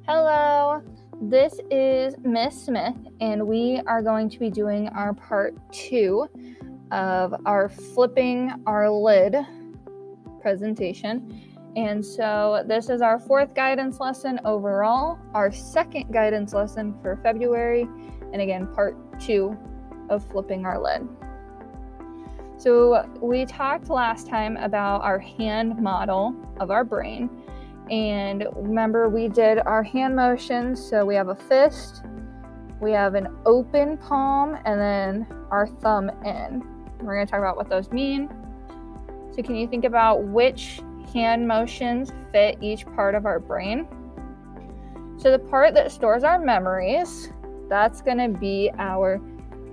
Hello, this is Miss Smith, and we are going to be doing our part 2 of our flipping our lid presentation. And so this is our 4th guidance lesson overall, our 2nd guidance lesson for February, and again, part 2 of flipping our lid. So we talked last time about our hand model of our brain. And remember, we did our hand motions. So we have a fist, we have an open palm, and then our thumb in. We're going to talk about what those mean. So can you think about which hand motions fit each part of our brain? So the part that stores our memories, that's going to be our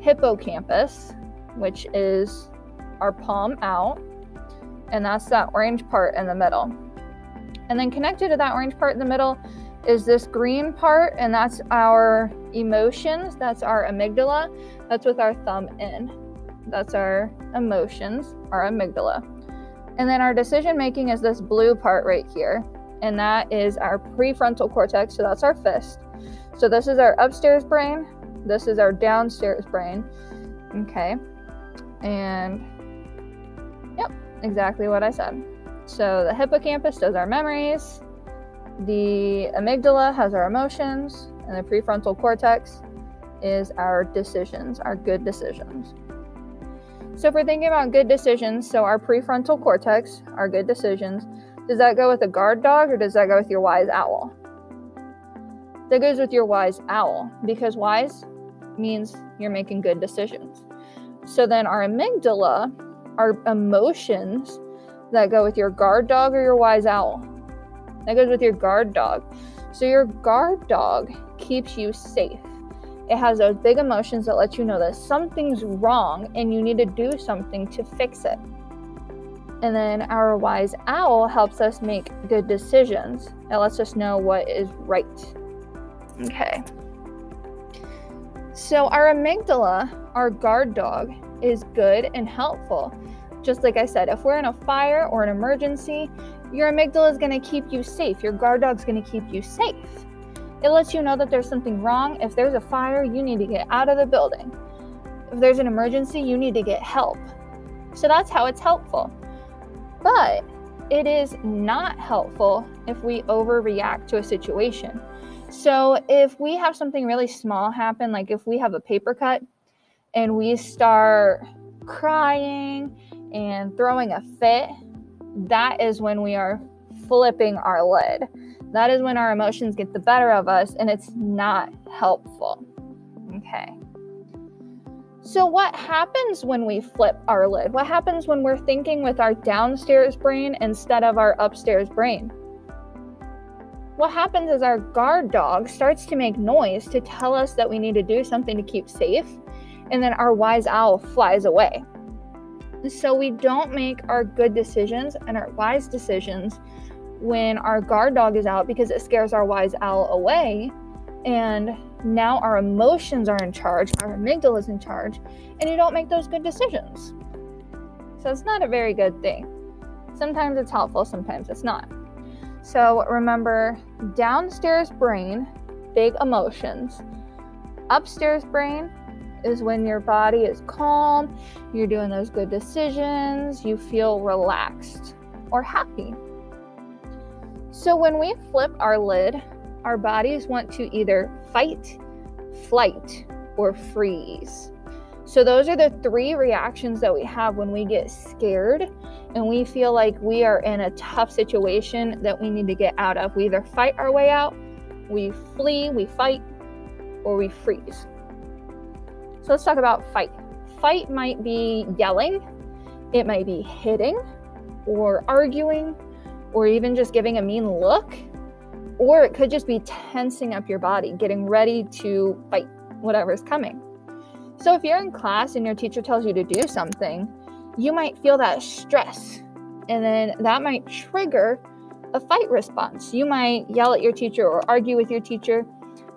hippocampus, which is our palm out, and that's that orange part in the middle. And then connected to that orange part in the middle is this green part, and that's our emotions. That's our amygdala. That's with our thumb in. That's our emotions, our amygdala. And then our decision making is this blue part right here, and that is our prefrontal cortex. So that's our fist. So this is our upstairs brain. This is our downstairs brain. Okay. And yep, exactly what I said. So the hippocampus does our memories, the amygdala has our emotions, and the prefrontal cortex is our decisions, our good decisions. So if we're thinking about good decisions, so our prefrontal cortex, our good decisions, does that go with a guard dog or does that go with your wise owl? That goes with your wise owl, because wise means you're making good decisions. So then our amygdala, our emotions, that go with your guard dog or your wise owl? That goes with your guard dog. So your guard dog keeps you safe. It has those big emotions that let you know that something's wrong and you need to do something to fix it. And then our wise owl helps us make good decisions. It lets us know what is right. Okay. So our amygdala, our guard dog, is good and helpful. Just like I said, if we're in a fire or an emergency, your amygdala is going to keep you safe. Your guard dog's going to keep you safe. It lets you know that there's something wrong. If there's a fire, you need to get out of the building. If there's an emergency, you need to get help. So that's how it's helpful. But it is not helpful if we overreact to a situation. So if we have something really small happen, like if we have a paper cut and we start crying and throwing a fit, that is when we are flipping our lid. That is when our emotions get the better of us, and it's not helpful. Okay. So what happens when we flip our lid? What happens when we're thinking with our downstairs brain instead of our upstairs brain? What happens is our guard dog starts to make noise to tell us that we need to do something to keep safe, and then our wise owl flies away. So we don't make our good decisions and our wise decisions when our guard dog is out, because it scares our wise owl away. And now our emotions are in charge, our amygdala is in charge, and you don't make those good decisions. So it's not a very good thing. Sometimes it's helpful, sometimes it's not. So remember, downstairs brain, big emotions. Upstairs brain is when your body is calm, you're doing those good decisions, you feel relaxed or happy. So when we flip our lid, our bodies want to either fight, flight, or freeze. So those are the 3 reactions that we have when we get scared and we feel like we are in a tough situation that we need to get out of. We either fight our way out, we flee, we fight, or we freeze. So let's talk about fight. Fight might be yelling, it might be hitting, or arguing, or even just giving a mean look, or it could just be tensing up your body, getting ready to fight whatever's coming. So if you're in class and your teacher tells you to do something, you might feel that stress, and then that might trigger a fight response. You might yell at your teacher or argue with your teacher,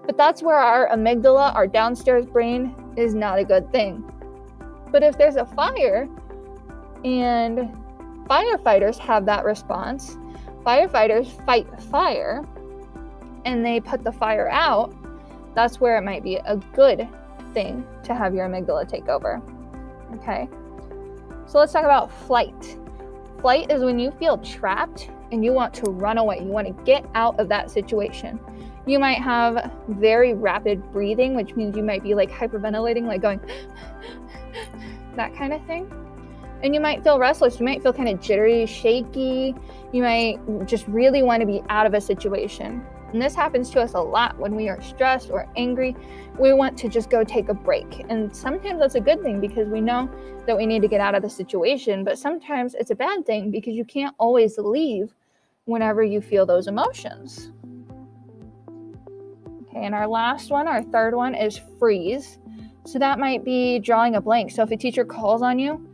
but that's where our amygdala, our downstairs brain, is not a good thing. But if there's a fire and firefighters have that response, firefighters fight fire, and they put the fire out, that's where it might be a good thing to have your amygdala take over. Okay, so let's talk about flight. Flight is when you feel trapped and you want to run away. You want to get out of that situation. You might have very rapid breathing, which means you might be like hyperventilating, like going that kind of thing. And you might feel restless. You might feel kind of jittery, shaky. You might just really want to be out of a situation. And this happens to us a lot when we are stressed or angry. We want to just go take a break. And sometimes that's a good thing because we know that we need to get out of the situation. But sometimes it's a bad thing because you can't always leave whenever you feel those emotions. Okay, and our last one, our third one, is freeze. So that might be drawing a blank. So if a teacher calls on you,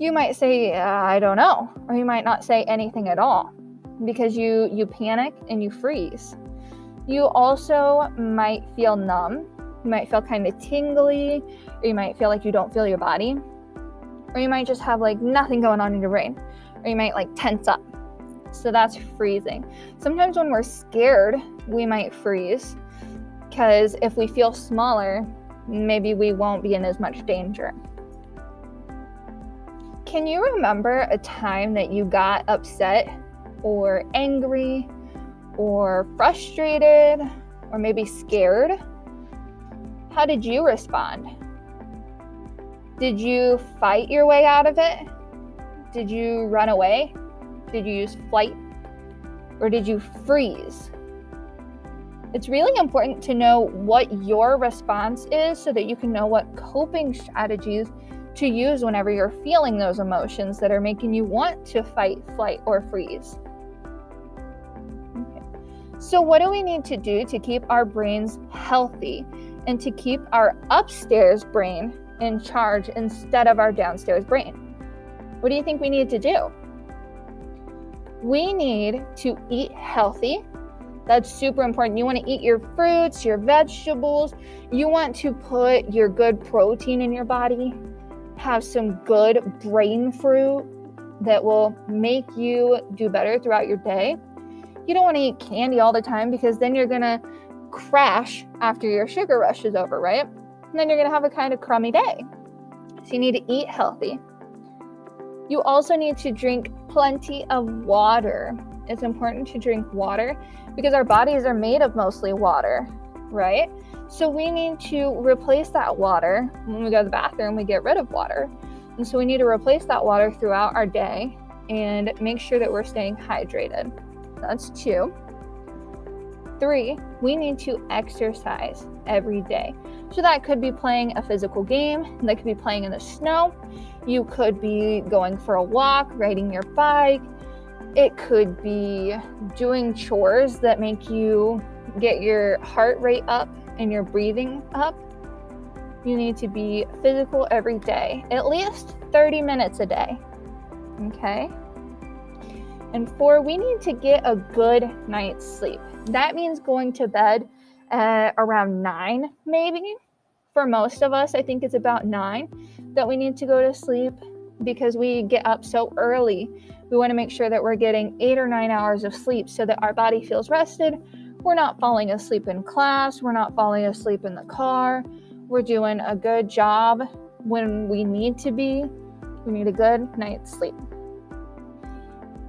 you might say, I don't know, or you might not say anything at all because you panic and you freeze. You also might feel numb. You might feel kind of tingly, or you might feel like you don't feel your body, or you might just have like nothing going on in your brain, or you might like tense up. So that's freezing. Sometimes when we're scared, we might freeze because if we feel smaller, maybe we won't be in as much danger. Can you remember a time that you got upset or angry or frustrated or maybe scared? How did you respond? Did you fight your way out of it? Did you run away? Did you use flight? Or did you freeze? It's really important to know what your response is so that you can know what coping strategies to use whenever you're feeling those emotions that are making you want to fight, flight, or freeze. Okay. So what do we need to do to keep our brains healthy and to keep our upstairs brain in charge instead of our downstairs brain? What do you think we need to do? We need to eat healthy. That's super important. You want to eat your fruits, your vegetables. You want to put your good protein in your body. Have some good brain fruit that will make you do better throughout your day. You don't want to eat candy all the time because then you're going to crash after your sugar rush is over, right? And then you're going to have a kind of crummy day. So you need to eat healthy. You also need to drink plenty of water. It's important to drink water because our bodies are made of mostly water, right? So we need to replace that water. When we go to the bathroom, we get rid of water. And so we need to replace that water throughout our day and make sure that we're staying hydrated. That's 2. 3, we need to exercise every day. So that could be playing a physical game. That could be playing in the snow. You could be going for a walk, riding your bike. It could be doing chores that make you get your heart rate up and your breathing up. You need to be physical every day, at least 30 minutes a day. Okay? And 4, we need to get a good night's sleep. That means going to bed at around 9, maybe. For most of us, I think it's about 9 that we need to go to sleep because we get up so early. We want to make sure that we're getting 8 or 9 hours of sleep so that our body feels rested. We're not falling asleep in class. We're not falling asleep in the car. We're doing a good job when we need to be. We need a good night's sleep.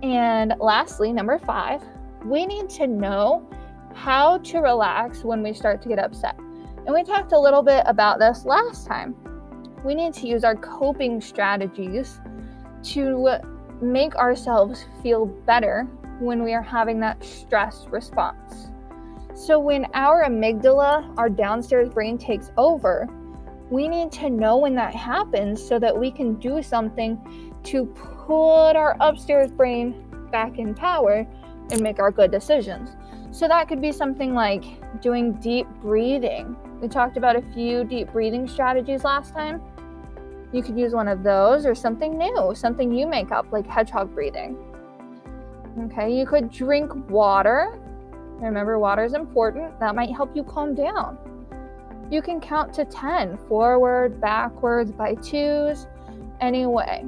And lastly, number 5, we need to know how to relax when we start to get upset. And we talked a little bit about this last time. We need to use our coping strategies to make ourselves feel better when we are having that stress response. So when our amygdala, our downstairs brain, takes over, we need to know when that happens so that we can do something to put our upstairs brain back in power and make our good decisions. So that could be something like doing deep breathing. We talked about a few deep breathing strategies last time. You could use one of those or something new, something you make up, like hedgehog breathing. Okay, you could drink water. Remember, water is important. That might help you calm down. You can count to 10, forward, backwards, by 2s, anyway.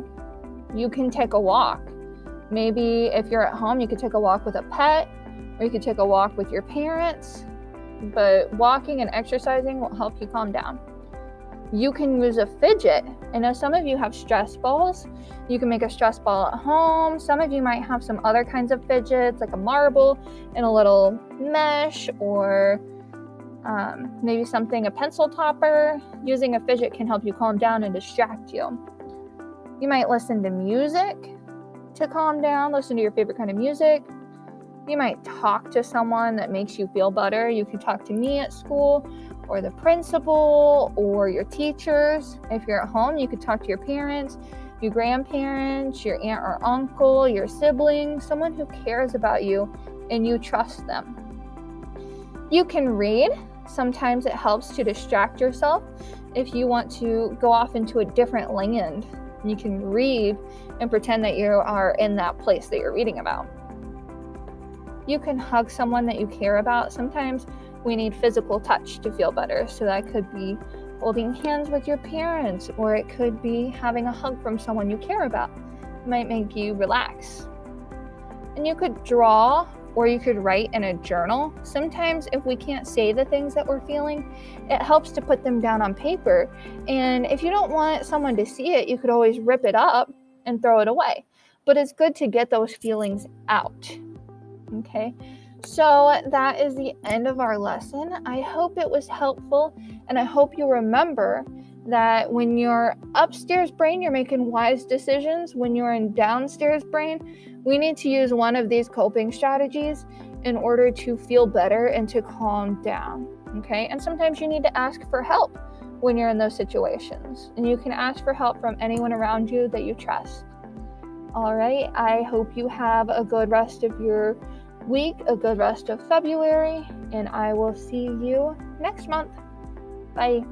You can take a walk. Maybe if you're at home, you could take a walk with a pet, or you could take a walk with your parents, but walking and exercising will help you calm down. You can use a fidget. I know some of you have stress balls. You can make a stress ball at home. Some of you might have some other kinds of fidgets, like a marble and a little mesh, or maybe a pencil topper. Using a fidget can help you calm down and distract you. You might listen to music to calm down, listen to your favorite kind of music. You might talk to someone that makes you feel better. You can talk to me at school, or the principal, or your teachers. If you're at home, you could talk to your parents, your grandparents, your aunt or uncle, your siblings, someone who cares about you and you trust them. You can read. Sometimes it helps to distract yourself. If you want to go off into a different land, you can read and pretend that you are in that place that you're reading about. You can hug someone that you care about. Sometimes we need physical touch to feel better. So that could be holding hands with your parents, or it could be having a hug from someone you care about. It might make you relax. And you could draw, or you could write in a journal. Sometimes if we can't say the things that we're feeling, it helps to put them down on paper. And if you don't want someone to see it, you could always rip it up and throw it away. But it's good to get those feelings out. Okay, so that is the end of our lesson. I hope it was helpful, and I hope you remember that when you're upstairs brain, you're making wise decisions. When you're in downstairs brain, we need to use one of these coping strategies in order to feel better and to calm down. Okay, and sometimes you need to ask for help when you're in those situations, and you can ask for help from anyone around you that you trust. All right, I hope you have a good rest of your week, a good rest of February, and I will see you next month. Bye.